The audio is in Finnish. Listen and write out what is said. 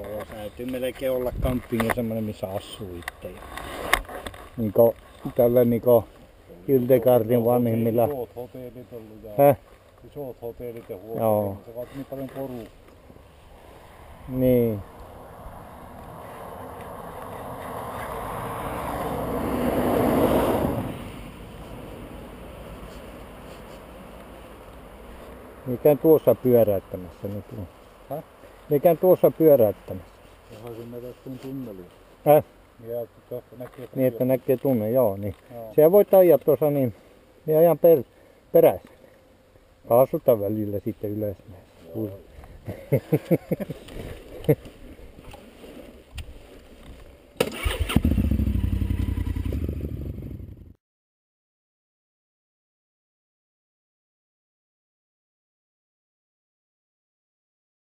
Joo, täytyy melkein olla camping ja semmonen missä asuu itse. Niinku tällä niinku Hildegardin vanhimmilla. Isot hotellit ollut ja isot hotellit ja huoneet, se vaatii niin paljon porukkaa. Niin. Mikä tuossa pyöräyttämässä nyt on? Häh? Mikä tuossa pyöräyttämässä? Johon me tuon tunneliin. Ja tuosta näkee. Niin että näkee tunne, joo niin. Joo. Siellä voit ajaa tuossa niin ajan perässä. Kaasuta välillä sitten ylös. Joo.